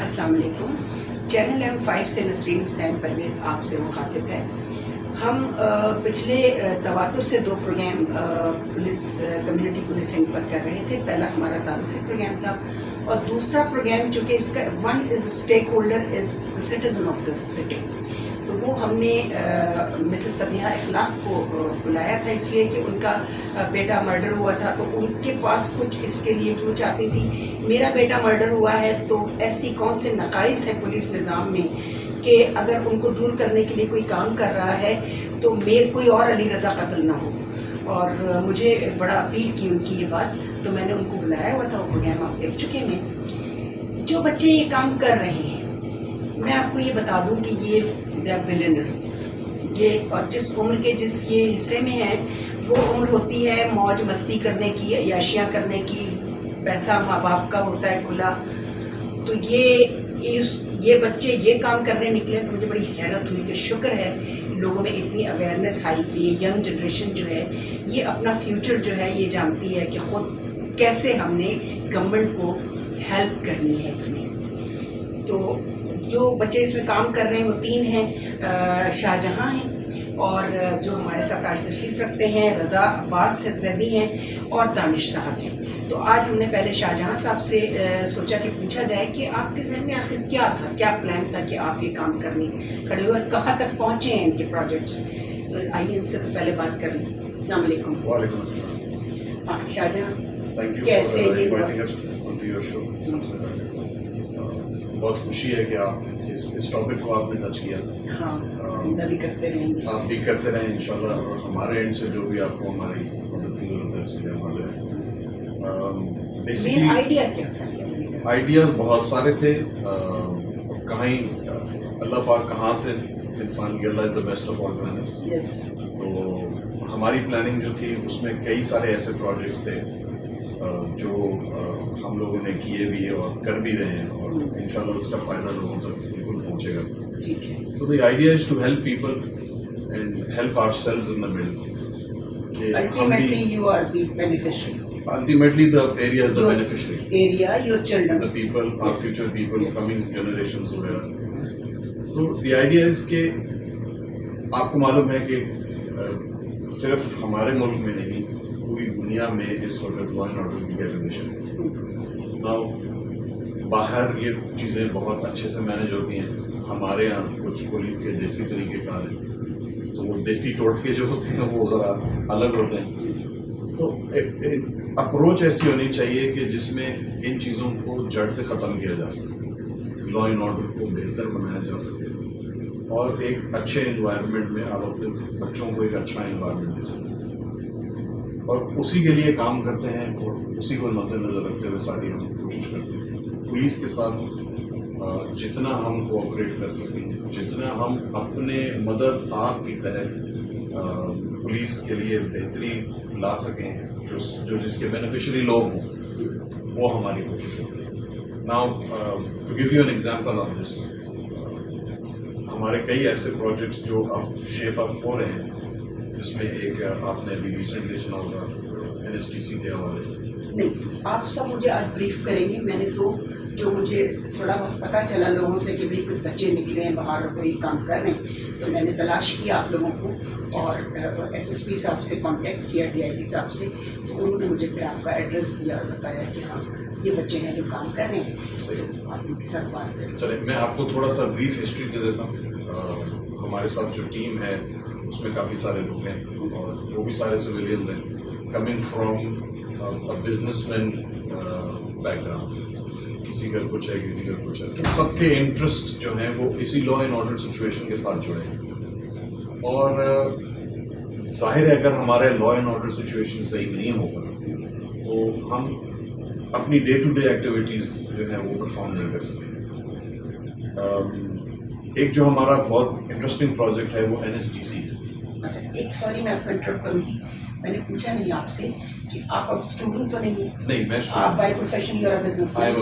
अस्सलाम वालेकुम। Channel M5 से नसरीन हुसैन परवेज़ आपसे मुखातिब है। हम पिछले तवातुर से 2 प्रोग्राम पुलिस कम्युनिटी पुलिसिंग पर कर रहे थे। पहला हमारा तारुफी प्रोग्राम था और दूसरा प्रोग्राम चूँकि इसका one is stakeholder is the citizen of this city, तो वो हमने मिसेस सबिहा इखलाक को बुलाया था इसलिए कि उनका बेटा मर्डर हुआ था, तो उनके पास कुछ इसके लिए कि वो चाहती थी मेरा बेटा मर्डर हुआ है तो ऐसी कौन से नकाइस हैं पुलिस निज़ाम में कि अगर उनको दूर करने के लिए कोई काम कर रहा है तो मेरे कोई और अली रज़ा कत्ल ना हो। और मुझे बड़ा अपील की उनकी ये बात, तो मैंने उनको बुलाया हुआ था। वो प्रोग्राम आप देख चुके हैं। जो बच्चे ये काम कर रहे हैं, मैं आपको ये बता दूं कि ये दे बिलियनर्स, ये और जिस उम्र के जिस ये हिस्से में है वो उम्र होती है मौज मस्ती करने की, अय्याशियाँ करने की, पैसा माँ बाप का होता है खुला। तो ये बच्चे ये काम करने निकले तो मुझे बड़ी हैरत हुई कि शुक्र है लोगों में इतनी अवेयरनेस आई कि ये यंग जनरेशन जो है ये अपना फ्यूचर जो है ये जानती है कि ख़ुद कैसे हमने गवर्नमेंट को हेल्प करनी है इसमें। तो जो बच्चे इसमें काम कर रहे हैं वो 3 हैं। शाहजहां हैं और जो हमारे साथ आज तशरीफ़ रखते हैं रज़ा अब्बास जैदी हैं और दानिश साहब हैं। तो आज हमने पहले शाहजहां साहब से सोचा कि पूछा जाए कि आपके ज़हन में आखिर क्या था, क्या प्लान था कि आप ये काम करने खड़े हुए और कहाँ तक पहुँचे हैं इनके प्रोजेक्ट्स। तो आइए इनसे तो पहले बात कर लें। अस्सलाम वालेकुम। वालेकुम अस्सलाम। हाँ शाहजहां, थैंक यू कैसे फॉर ये inviting us on your show. बहुत खुशी है कि आप इस टॉपिक को आपने टच किया। हाँ, आइंदा भी करते रहेंगे। आप भी करते रहें इंशाल्लाह, और हमारे एंड से जो भी आपको हमारी मदद की जरूरत है उसके लिए हमारे बेसिकली आइडिया क्या था? आइडियाज़ बहुत सारे थे। कहीं अल्लाह पाक कहाँ से इंसान की, Allah is the best of all planners. Yes. तो हमारी प्लानिंग जो थी उसमें कई सारे ऐसे प्रोजेक्ट्स थे जो हम लोगों ने किए भी और कर भी रहे हैं, और इंशाल्लाह उसका फ़ायदा लोगों तक बिल्कुल पहुँचेगा। ठीक है। तो the idea is to help people and help ourselves in the middle. Ultimately, you are the beneficiary. Ultimately, the area is the beneficiary. Area, your children. The people, our Yes. future people, Yes. coming generations वगैरह। तो the idea is कि आपको मालूम है कि सिर्फ हमारे मुल्क में नहीं, पूरी दुनिया में इस वक्त लॉ एंड ऑर्डर की डेफिनेशन नाउ बाहर ये चीज़ें बहुत अच्छे से मैनेज होती हैं। हमारे यहाँ कुछ पुलिस के देसी तरीके कार हैं, तो वो देसी टोटके जो होते हैं वो ज़रा अलग होते हैं। तो एक अप्रोच ऐसी होनी चाहिए कि जिसमें इन चीज़ों को जड़ से ख़त्म किया जा सके, लॉ एंड ऑर्डर को बेहतर बनाया जा सके, और एक अच्छे इन्वायरमेंट में आप अपने बच्चों को एक अच्छा इन्वायरमेंट दे सकें। और उसी के लिए काम करते हैं और उसी को मद्देनज़र रखते हुए सारी हम कोशिश करते हैं। पुलिस के साथ जितना हम कोऑपरेट कर सकें, जितना हम अपने मदद आपकी तहत पुलिस के लिए बेहतरी ला सकें, जो जिसके बेनिफिशरी लोग हों, वो हमारी कोशिश होती है। Now to give you an example of this, हमारे कई ऐसे प्रोजेक्ट्स जो अब शेप अप हो रहे हैं, जिसमें एक आपने अभी रिसेंटली सुना होगा NSTC के हवाले से। नहीं, आप सब मुझे आज ब्रीफ करेंगे। मैंने तो जो मुझे थोड़ा बहुत पता चला लोगों से कि भाई कुछ बच्चे निकले हैं बाहर और कोई काम कर रहे हैं, तो मैंने तलाश किया आप लोगों को और SSP साहब से कांटेक्ट किया, DIG साहब से, तो उन्होंने मुझे फिर आपका एड्रेस दिया और बताया कि हाँ ये बच्चे हैं जो काम कर रहे हैं, तो आप उनके साथ बात करें। चले, मैं आपको थोड़ा सा ब्रीफ हिस्ट्री दे देता हूँ। हमारे साथ जो टीम है उसमें काफ़ी सारे लोग हैं और वो भी सारे सिविलियंस हैं, coming from a businessman background. किसी का कुछ है, किसी का कुछ है, तो सबके इंटरेस्ट जो हैं वो इसी लॉ एंड ऑर्डर सिचुएशन के साथ जुड़े हैं। और जाहिर है अगर हमारे लॉ एंड ऑर्डर सिचुएशन सही नहीं होगा तो हम अपनी डे टू डे एक्टिविटीज़ जो है वो परफॉर्म नहीं कर सकेंगे। एक जो हमारा बहुत इंटरेस्टिंग प्रोजेक्ट है वो NSTC है। अच्छा, एक सॉरी मैं आपको इंटरप्ट करूँगी, मैंने पूछा नहीं आपसे कि आप अब स्टूडेंट तो नहीं है? नहीं, मैं आप by profession you are a businessman,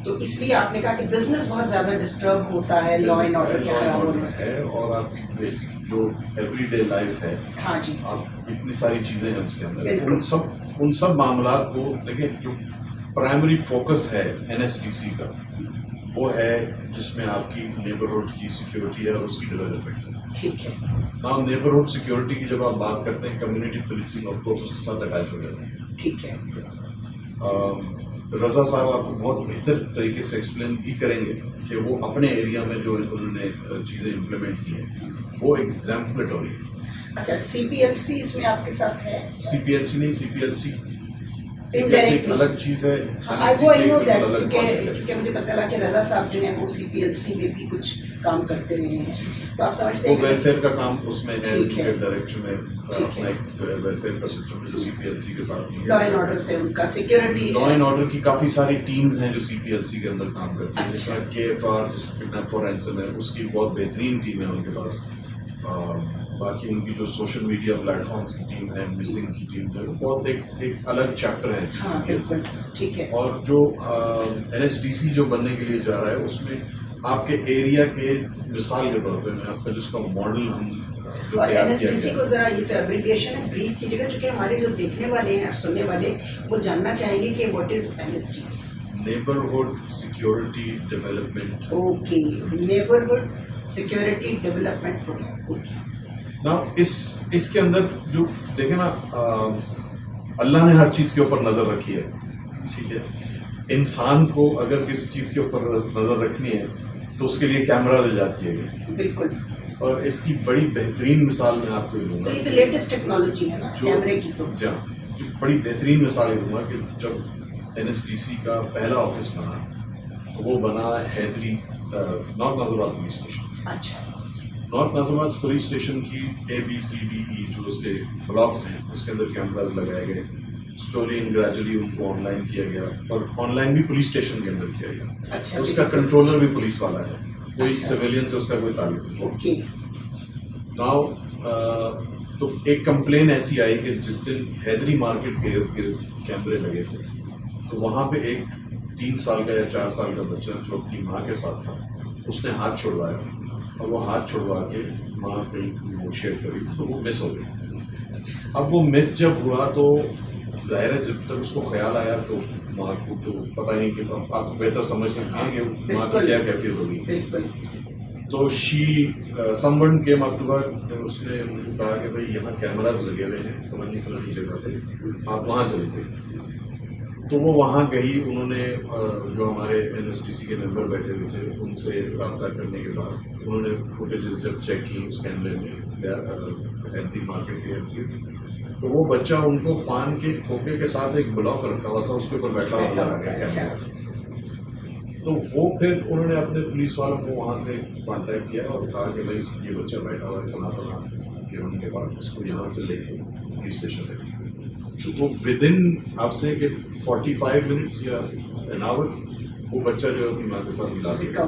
तो इसलिए आपने कहा कि बिजनेस बहुत ज़्यादा डिस्टर्ब होता है लॉ एंड ऑर्डर के खराब होने से, और आपकी बेसिक जो एवरीडे लाइफ है, हाँ जी, आप इतनी सारी चीज़ें हैं उसके अंदर, उन सब मामलात को, लेकिन जो प्राइमरी फोकस है NSTC का وہ ہے جس میں آپ کی نیبرہڈ کی سیکیورٹی ہے اور اس کی ڈیولپمنٹ ہے. ٹھیک ہے. نا نیبرہڈ سیکیورٹی کی جب آپ بات کرتے ہیں کمیونٹی پولیسنگ آف کورس اس کے ساتھ اٹیچ ہو جاتے ہیں. ٹھیک ہے. رضا صاحب آپ کو بہت بہتر طریقے سے ایکسپلین بھی کریں گے کہ وہ اپنے ایریا میں جو انہوں نے چیزیں امپلیمنٹ کی ہیں وہ ایگزامپلیٹوری. اچھا, سی پی ایل سی اس میں آپ کے ساتھ ہے؟ سی پی ایل سی نہیں, سی پی ایل سی ایک الگ چیز ہے. کیونکہ مجھے پتہ لگا کہ رضا صاحب جو ہیں وہ سی پی ایل سی میں بھی کچھ کام کرتے رہے ہیں, تو آپ سمجھتے ہیں وہ ویلفیئر کا کام اس میں ہے, ڈائریکشن میں اپنا ایک ویلفیئر کا سسٹم ہے جو سی پی ایل سی کے ساتھ لا اینڈ آرڈر سے ان کا سیکورٹی, لا اینڈ آرڈر کی کافی ساری ٹیمز ہیں جو سی پی ایل سی کے اندر کام کرتی ہیں. جس میں کے ایف آر جس کڈنیپ فار رینسم ہے اس کی بہت بہترین ٹیم ہے ان کے پاس. باقی ان کی جو سوشل میڈیا پلیٹ فارمس کی ٹیم ہے, مسنگ کی ٹیم ہے, وہ بہت ایک الگ چیپٹر ہے سی پی ایل سی. ٹھیک ہے. اور جو این ایس ڈی سی جو بننے کے لیے جا رہا ہے اس میں آپ کے ایریا کے مثال کے طور پہ میں آپ کا جس کا ماڈل ہم جو اور این ایس ڈی سی کو ذرا یہ تو ایبریویشن ہے, بریف کیجیے گا چونکہ ہمارے جو دیکھنے والے ہیں اور سننے والے وہ جاننا چاہیں گے کہ what is N S D C. Neighbourhood security development. Okay, neighbourhood security development programme. نا اس کے اندر جو دیکھیں نا, اللہ نے ہر چیز کے اوپر نظر رکھی ہے, ٹھیک ہے. انسان کو اگر کسی چیز کے اوپر نظر رکھنی ہے تو اس کے لیے کیمراز ایجاد کیے گئے. بالکل. اور اس کی بڑی بہترین مثال میں آپ کو دوں گا. یہ تو لیٹسٹ ٹیکنالوجی ہے نا کیمرے کی. تو جی ہاں, جو بڑی بہترین مثال یہ دوں گا کہ جب این ایس ڈی سی کا پہلا آفس بنا وہ بنا حیدری نارتھ ناظرآباد پولیس اسٹیشن. اچھا. نارتھ ناظرآباد پولیس اسٹیشن کی اے بی سی ڈی ای جو اس کے بلاکس ہیں اس کے اندر کیمراز لگائے گئے. سلولی اینڈ گریجولی ان کو آن لائن کیا گیا, اور آن لائن بھی پولیس اسٹیشن کے اندر کیا گیا. اچھا. اس کا کنٹرولر بھی پولیس والا ہے, کوئی سویلین سے اس کا کوئی تعلق نہیں. اوکے. ناؤ تو ایک کمپلین ایسی آئی کہ جس دن حیدری مارکیٹ کے ارد گرد کیمرے لگے تھے تو وہاں پہ ایک 3 سال کا یا 4 سال کا بچہ جو اپنی ماں کے ساتھ تھا اس نے ہاتھ چھڑوایا, اور وہ ہاتھ چھڑوا کے ماں کہیں نیگوشیٹ کری تو وہ مس ہو گئی. اب وہ مس جب ہوا تو ظاہر ہے جب تک اس کو خیال آیا تو ماں کو تو پتہ نہیں کہ آپ بہتر سمجھ سکتے ہیں کہ ماں کی کیا کیفیت ہوگی. تو someone came up to her, اس نے ان کو کہا کہ بھائی یہاں کیمراز لگے ہوئے ہیں فلانی فلانی جگہ پہ, آپ وہاں چلے گئے. تو وہ وہاں گئی, انہوں نے جو ہمارے این ایس ڈی سی کے ممبر بیٹھے ہوئے تھے ان سے رابطہ کرنے کے بعد انہوں نے فوٹیجز جب چیک کی اس کیمرے میں حیدری مارکیٹ کے ارد گرد, تو وہ بچہ ان کو پان کے کھوپے کے ساتھ ایک بلاک رکھا ہوا تھا اس کے اوپر بیٹھا ہوا نظر آ گیا کیمرہ. تو وہ پھر انہوں نے اپنے پولیس والوں کو وہاں سے کانٹیکٹ کیا اور کہا کہ بھائی یہ بچہ بیٹھا ہوا ہے فلاں فلاں کہ ان کے پاس اس کو یہاں سے لے کے پولیس اسٹیشن لے. تو ود ان آپ سے کہ 45 منٹس یا این آور وہ بچہ جو ہے اپنی ماں کے ساتھ ملا دیا.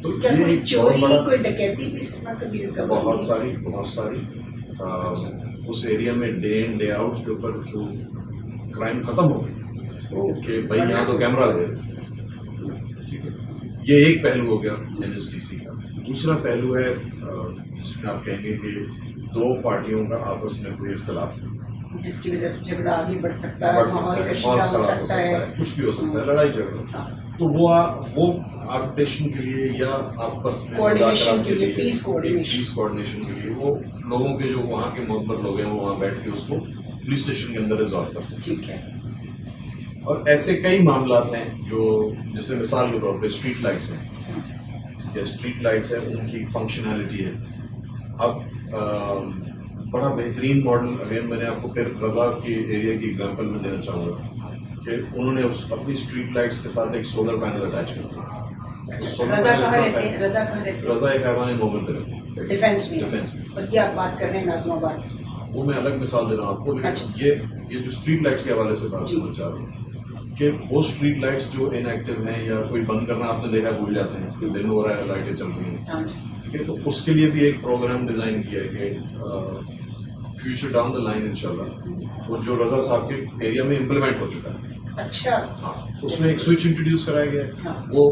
تو یہ چوری کوئی ڈکیتی بھی بہت ساری اس ایریا میں ڈے ان ڈے آؤٹ کے اوپر جو کرائم ختم ہو گئی کہ بھائی یہاں تو کیمرہ لگے. ٹھیک ہے, یہ ایک پہلو ہو گیا این ایس ڈی سی کا. دوسرا پہلو ہے جس میں آپ کہیں گے کہ 2 پارٹیوں کا آپس میں کوئی اختلاف جس کی وجہ سے جھگڑا آگے بڑھ سکتا ہے, کچھ بھی ہو سکتا ہے, لڑائی جھگڑا. تو وہ آربٹریشن کے لیے یا آپس میں کوآرڈینیشن کے لیے, پیس کوآرڈینیشن کے لیے وہ لوگوں کے جو وہاں کے معتبر لوگ ہیں وہ وہاں بیٹھ کے اس کو پولیس اسٹیشن کے اندر ریزالو کر سکتے. ٹھیک ہے. اور ایسے کئی معاملات ہیں جو جیسے مثال کے طور پہ اسٹریٹ لائٹس ہیں, یا اسٹریٹ لائٹس ہیں ان کی فنکشنالٹی ہے. اب بڑا بہترین ماڈل اگین میں نے آپ کو پھر رضا کے ایریا کی ایگزامپل میں دینا چاہوں گا کہ انہوں نے اپنی اسٹریٹ لائٹس کے ساتھ ایک سولر پینل اٹیچ کیا. رضا ایک ایوان مومن پہ رہتی ہے ڈیفینس میں. اور یہ آپ بات کر رہے ہیں ناظم آباد کی, وہ میں الگ مثال دے رہا ہوں آپ کو, لیکن یہ جو اسٹریٹ لائٹس کے حوالے سے بات کرنا چاہ رہا ہوں کہ وہ اسٹریٹ لائٹس جو ان ایکٹیو ہیں یا کوئی بند کرنا آپ نے دیکھا بھول جاتے ہیں کہ دن ہو رہا ہے لائٹیں چل رہی ہیں. ٹھیک ہے, تو اس کے لیے بھی ایک پروگرام ڈیزائن کیا ہے کہ فیوچر ڈاؤن دا لائن انشاءاللہ وہ جو رضا صاحب کے ایریا میں امپلیمنٹ ہو چکا ہے. اچھا. ہاں, اس میں ایک سوئچ انٹروڈیوس کرایا گیا ہے, وہ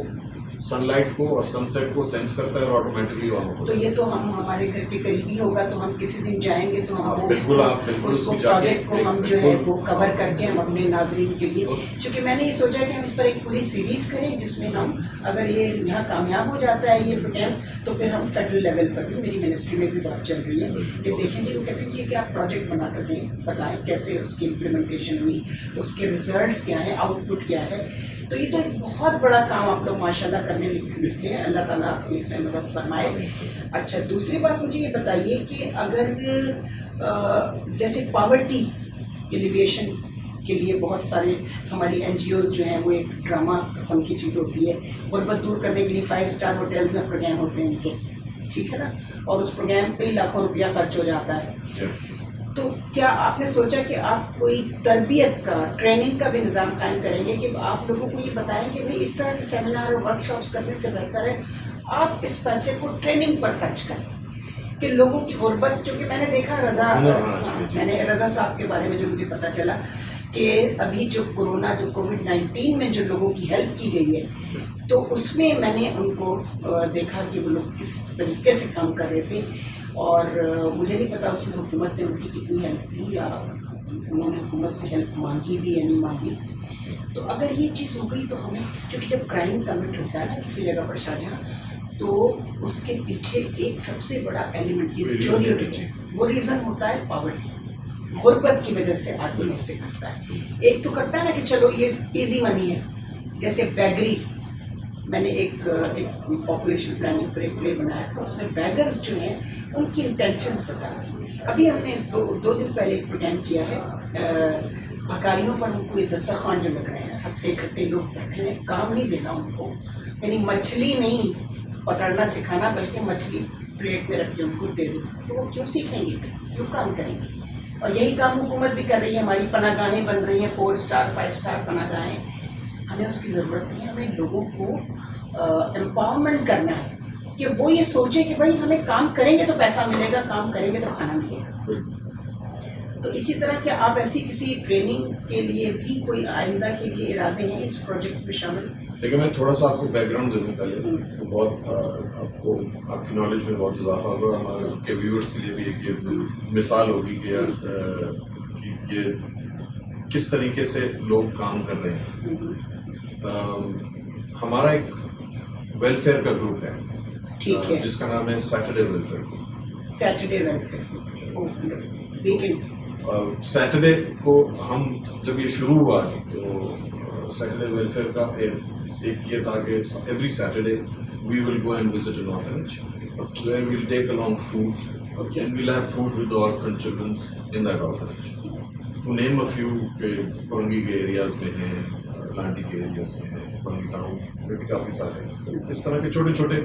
सन लाइट को और सनसेट को सेंस करता है और ऑटोमेटिकली ऑन होता तो है। ये तो हम हमारे घर के करीबी होगा तो हम किसी दिन जाएंगे तो हम वो बिल्कुल, आप बिल्कुल उसको उसको जाके प्रोजेक्ट को हम जो है बिल्कुल। वो कवर करके हम अपने नाजरीन के लिए, क्योंकि मैंने ये सोचा कि हम इस पर एक पूरी सीरीज करें जिसमें हम अगर ये यहाँ कामयाब हो जाता है ये प्रोग्राम तो फिर हम फेडरल लेवल पर भी, मेरी मिनिस्ट्री में भी बात चल रही है कि देखें जी, वो कहते हैं जी कि आप प्रोजेक्ट बना कर दें, बताएं कैसे उसकी इम्प्लीमेंटेशन हुई, उसके रिजल्ट्स क्या है, आउटपुट क्या है। तो ये तो एक बहुत बड़ा काम आप लोग माशाल्लाह करने लिखे हैं, अल्लाह ताला आपकी इसमें मदद फरमाए। अच्छा, दूसरी बात मुझे ये बताइए कि अगर जैसे पावर्टी एलिविएशन के लिए बहुत सारे हमारी NGOs जो हैं वो एक ड्रामा किस्म की चीज़ होती है, गुर्बत दूर करने के लिए 5 स्टार होटल्स में प्रोग्राम होते हैं उनके, ठीक है ना, और उस प्रोग्राम पे लाखों रुपया खर्च हो जाता है। तो क्या आपने सोचा कि आप कोई तरबियत का, ट्रेनिंग का भी निज़ाम कायम करेंगे कि आप लोगों को ये बताएं कि भाई इस तरह के सेमिनार और वर्कशॉप्स करने से बेहतर है आप इस पैसे को ट्रेनिंग पर खर्च करें, कि लोगों की गुर्बत, चूँकि मैंने देखा मैंने रज़ा साहब के बारे में जो मुझे पता चला कि अभी जो कोविड-19 में जो लोगों की हेल्प की गई है तो उसमें मैंने उनको देखा कि वो लोग किस तरीके से काम कर रहे थे, और मुझे नहीं पता उसमें हुकूमत ने उनकी कितनी हेल्प की या उन्होंने हुकूमत से हेल्प मांगी भी या नहीं मांगी। तो अगर ये चीज़ हो गई तो हमें, क्योंकि जब क्राइम कमिट होता है ना किसी जगह पर शाहजहाँ, तो उसके पीछे एक सबसे बड़ा एलिमेंट की वो रीज़न होता है पावर्टी, गुर्बत की वजह से आदमी ऐसे करता है। एक तो करता है ना कि चलो ये इजी मनी है, जैसे बैगरी, मैंने एक पॉपुलेशन प्लानिंग पर एक प्ले बनाया था, उसमें बैगर्स जो हैं उनकी इंटेंशंस बताई। अभी हमने दो दिन पहले एक प्रोग्राम किया है, भकारियों पर उनको ये दस्तरखान जो लग रहे हैं, हफ्ते खट्टे लोग बैठे हैं, काम नहीं देना उनको, यानी मछली नहीं पकड़ना सिखाना बल्कि मछली प्लेट में रख के उनको दे दो, तो वो क्यों सीखेंगे, क्यों काम करेंगे। और यही काम हुकूमत भी कर रही है, हमारी पनाहगाहें बन रही हैं, 4 स्टार 5 स्टार पनाहगाहें, हमें उसकी ज़रूरत नहीं है। हमें लोगों को एम्पावरमेंट करना है कि वो ये सोचे कि भाई हमें काम करेंगे तो पैसा मिलेगा, काम करेंगे तो खाना मिलेगा। तो इसी तरह क्या आप ऐसी किसी ट्रेनिंग के लिए भी कोई आइंदा के लिए इरादे हैं इस प्रोजेक्ट में शामिल? देखिए, मैं थोड़ा सा आपको बैकग्राउंड दे दूँ पहले, तो बहुत आपको आपकी नॉलेज में बहुत इजाफा होगा, हमारे के व्यूअर्स के लिए भी एक ये मिसाल होगी कि यार कि ये किस तरीके से लोग काम कर रहे हैं। हमारा एक वेलफेयर का ग्रुप है, ठीक है, जिसका नाम है Saturday welfare group. Saturday welfare weekend, Saturday को हम जब ये शुरू हुआ तो सैटरडे वेलफेयर का एक ये था कि every Saturday we will go and visit an orphanage where we will take along food and we will have food with the orphan childrens in that orphanage. To name a few, Korangi के areas में हैं, लांडी के areas में हैं, Korangi town में भी काफ़ी सारे हैं, इस तरह के छोटे छोटे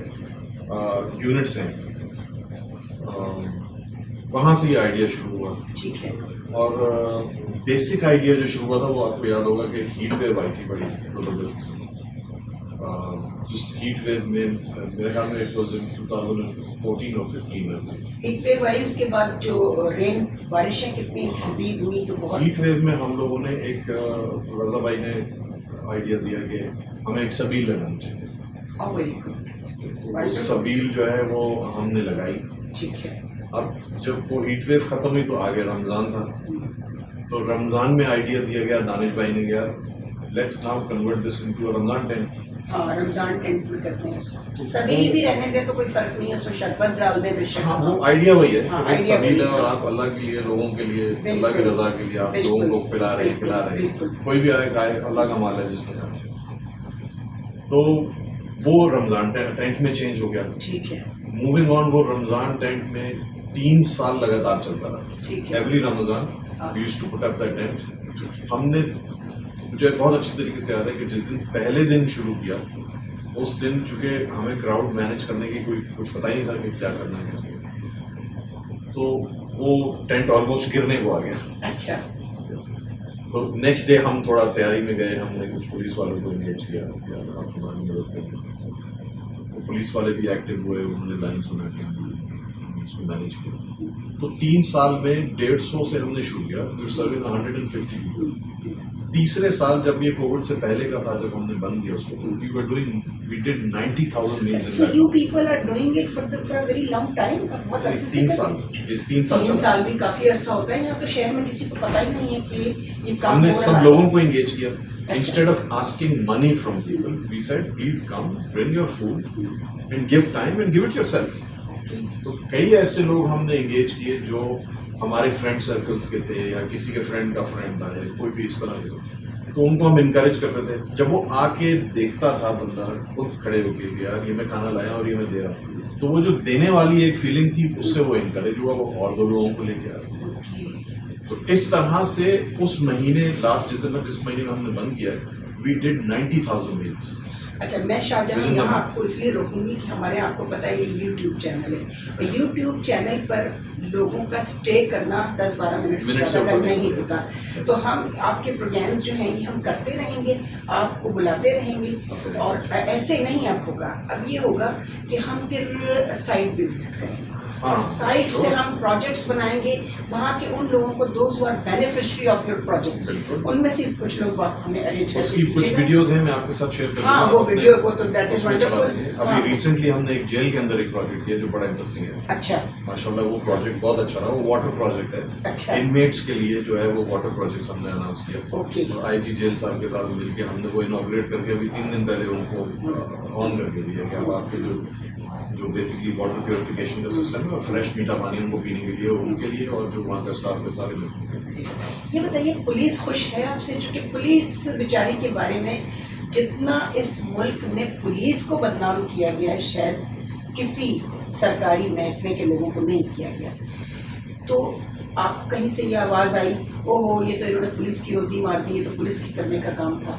यूनिट्स हैं। वहाँ से ये आइडिया शुरू हुआ, ठीक है, और बेसिक आइडिया जो शुरू हुआ था वो आपको याद होगा कि हीट वेव आई थी बड़ी जबरदस्त किस्म। जिस हीट वेव में मेरे ख्याल में 2014 और 15 में हीट वेव आई, उसके बाद जो रेन बारिशें कितनी शदीद हुई, तो बहुत हीट वेव में हम लोगों ने एक रज़ा भाई ने आइडिया दिया कि हमें एक सबील लगानी चाहिए। वेरी गुड, वो सबील जो है वो हमने लगाई, ठीक है। अब जब वो हीट वेव खत्म हुई तो आगे रमज़ान था, तो रमज़ान में आइडिया दिया गया, दानिश भाई ने गया, let's now convert this into a Ramzan tent. हाँ, रमज़ान टेंट में करते हैं उसको, सबील भी रहने दे तो कोई फर्क नहीं है, उसमें शरबत डाल दे बेशक। हाँ, वो आइडिया वही है, हाँ, कि सबील है और आप अल्लाह के लिए, लोगों के लिए, अल्लाह की रज़ा के लिए आप लोगों को पिला रहे हैं, कोई भी आए खाए, अल्लाह का माल है जिसमें जाए। तो वो रमज़ान टेंट में चेंज हो गया, ठीक है। मूविंग ऑन, वो रमज़ान टेंट में 3 साल लगातार चलता रहा, ठीक है। Every Ramzan we used to put up that tent. हमने, मुझे बहुत अच्छी तरीके से याद है कि जिस दिन पहले दिन शुरू किया उस दिन चूंकि हमें क्राउड मैनेज करने की कुछ पता ही नहीं था कि क्या करना है, तो वो टेंट ऑलमोस्ट गिरने को आ गया। अच्छा, तो नेक्स्ट डे हम थोड़ा तैयारी में गए, हमने कुछ पुलिस वालों को एंगेज किया कि आप हमारी मदद करें। तो पुलिस वाले भी एक्टिव हुए, उन्होंने लाइन सुना के उसको मैनेज किया। तो 3 साल में 150 से हमने शूट किया, वी सर्विंग 150 पीपल। तीसरे साल जब ये कोविड से पहले का था, जब हमने बंद किया उसको, we did 90,000 meals in So you people are doing it for a very long time? बहुत अरसे से 3 साल, इस 3 साल 3 चला। साल भी काफी अरसा होता है। यहाँ तो शहर में किसी को पता ही नहीं है कि ये काम हमने हो सब रहा लोगों है। को एंगेज किया। Instead of asking money from people, we said, please come, bring your food and give time and give it yourself. तो कई ऐसे लोग हमने एंगेज किए जो हमारे फ्रेंड सर्कल्स के थे या किसी के फ्रेंड का फ्रेंड था या कोई भी इस तरह के, तो उनको हम इनकरेज करते थे। जब वो आके देखता था बंदा खुद खड़े होके कि यार ये मैं खाना लाया और ये मैं दे रहा हूँ, तो वो जो देने वाली एक फीलिंग थी उससे वो इनकरेज हुआ, वो और 2 लोगों को लेके आया। तो इस तरह से उस महीने लास्ट दिसंबर जिस महीने में हमने बंद किया, वी डिड 90,000 मील्स। अच्छा, मैं शाहजहां यहाँ आपको इसलिए रोकूंगी कि हमारे यहाँ आपको पता है ये YouTube चैनल है। YouTube चैनल पर लोगों का स्टे करना 10-12 मिनट से ज़्यादा नहीं होता। तो हम आपके प्रोग्राम्स जो हैं ये हम करते रहेंगे, आपको बुलाते रहेंगे और ऐसे नहीं अब होगा। अब ये होगा कि हम फिर साइट भी विजिट करेंगे और साइट से हम प्रोजेक्ट्स बनाएंगे वहाँ के उन लोगों को, those who are beneficiary of your project, उनमें से कुछ लोग आप हमें अरेंज कर उसकी कुछ वीडियोस हैं, मैं आपके साथ शेयर करूंगा। हाँ, वो वीडियो को तो दैट इज उसमें चला वंडरफुल। देंगे। अभी रिसेंटली हमने एक जेल के अंदर एक प्रोजेक्ट किया जो बड़ा इंटरेस्टिंग है। अच्छा माशाल्लाह वो प्रोजेक्ट बहुत अच्छा रहा। वो वाटर प्रोजेक्ट है। अच्छा। इनमेट्स के लिए जो है वो वाटर प्रोजेक्ट हमने अनाउंस किया। ओके। तो आईजी जेल साहब के साथ मिलकर हमने वो इनॉग्रेट करके अभी 3 दिन पहले उनको ऑन करके दिया कि अब आपके जो बेसिकली वाटर प्योरिफिकेशन का सिस्टम है और फ्रेश मीठा पानी उनको पीने के लिए, उनके लिए और जो वहाँ का स्टाफ है सारे लोग। ये बताइए, पुलिस खुश है आपसे? चूंकि पुलिस बेचारी के बारे में जितना इस मुल्क में पुलिस को बदनाम किया गया है शायद किसी सरकारी महकमे के लोगों को नहीं किया गया। तो आप कहीं से ये आवाज़ आई, ओहो ये तो इन्होंने पुलिस की रोजी मार दी, ये तो पुलिस की करने का काम था।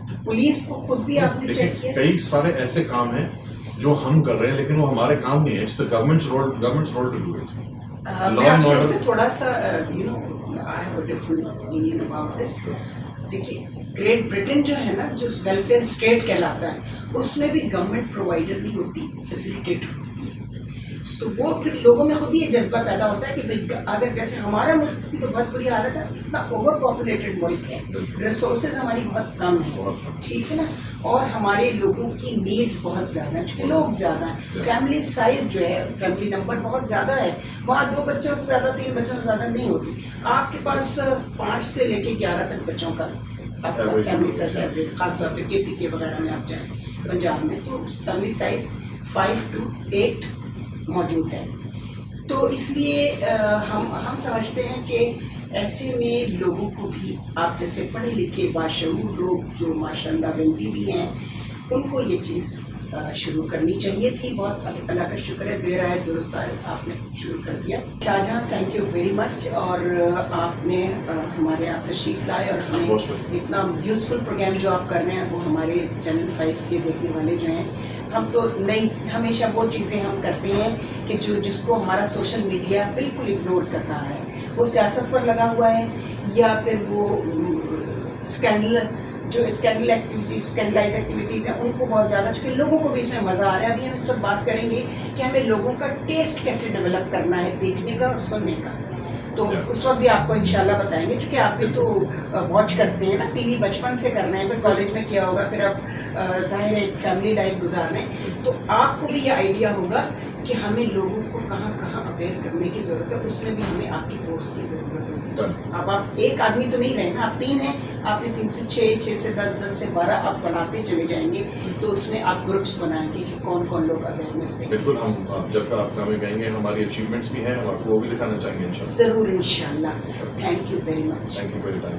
तो पुलिस को खुद भी आपने चेक किया? कई सारे ऐसे काम हैं जो हम कर रहे हैं लेकिन वो हमारे काम नहीं है। It's the government's role to do it. मैं आपसे इसमें थोड़ा सा I have a different opinion about this. देखिए, ग्रेट ब्रिटेन जो है ना, जो वेलफेयर स्टेट कहलाता है, उसमें भी गवर्नमेंट प्रोवाइडर नहीं होती, फैसिलिटेट होती है। तो वो फिर लोगों में खुद ही ये जज्बा पैदा होता है कि भाई अगर जैसे हमारा मुल्क की तो बहुत बुरी हालत है, इतना ओवर पॉपुलेटेड मुल्क है, रिसोर्सेज हमारी बहुत कम है, ठीक है ना, और हमारे लोगों की नीड्स बहुत ज़्यादा हैं, चूँकि लोग ज़्यादा हैं, फैमिली साइज जो है, फैमिली नंबर बहुत ज़्यादा है, वहाँ 2 बच्चों से ज़्यादा 3 बच्चों से ज़्यादा नहीं होती। आपके पास 5 से लेके 11 तक बच्चों का आपका फैमिली साइज एवरेज, खासतौर पर KPK वगैरह में आप जाएँ पंजाब में, तो फैमिली साइज 5 to 8 मौजूद है। तो इसलिए हम समझते हैं कि ऐसे में लोगों को भी आप जैसे पढ़े लिखे बाशऊर लोग जो माशाल्लाह वेल्दी भी हैं, उनको ये चीज़ शुरू करनी चाहिए थी। बहुत अल्लाह का शुक्र है, देर आए दुरुस्त आए, आपने शुरू कर दिया। Shahjahan, thank you very much. और आपने हमारे आप तशरीफ़ लाए और हमें इतना यूज़फुल प्रोग्राम जो आप कर रहे हैं वो हमारे चैनल 5 के देखने वाले जो हैं, हम तो नहीं, हमेशा वो चीज़ें हम करते हैं कि जिसको हमारा सोशल मीडिया बिल्कुल इग्नोर कर रहा है, वो सियासत पर लगा हुआ है या फिर वो स्कैंडलाइज एक्टिविटीज़ हैं उनको बहुत ज़्यादा, चूँकि लोगों को भी इसमें मज़ा आ रहा है। अभी हम इस पर बात करेंगे कि हमें लोगों का टेस्ट कैसे डेवलप करना है देखने का और सुनने का। तो उस वक्त भी आपको इंशाल्लाह बताएंगे, क्योंकि आप भी तो वॉच करते हैं ना, टीवी बचपन से कर रहे हैं, फिर कॉलेज में किया होगा, फिर आप ज़ाहिर है फैमिली लाइफ गुजार रहे हैं, तो आपको भी ये आइडिया होगा कि हमें लोगों को कहाँ कहाँ अवेयर करने की ज़रूरत है। उसमें भी हमें आपकी फोर्स की ज़रूरत होगी। अब आप एक आदमी तो नहीं रहे ना, आप 3 हैं, आपने 3 से 6, 6 से 10, 10 से 12 आप बढ़ाते चले जाएंगे, तो उसमें आप ग्रुप्स बनाएंगे कि कौन कौन लोग अवेयरनेस दें। बिल्कुल, हम जब आप हमें कहेंगे हमारी अचीवमेंट्स भी हैं, हम आपको वो भी दिखाना चाहेंगे इंशाल्लाह। ज़रूर इंशाल्लाह। Thank you very much. Thank you for your time.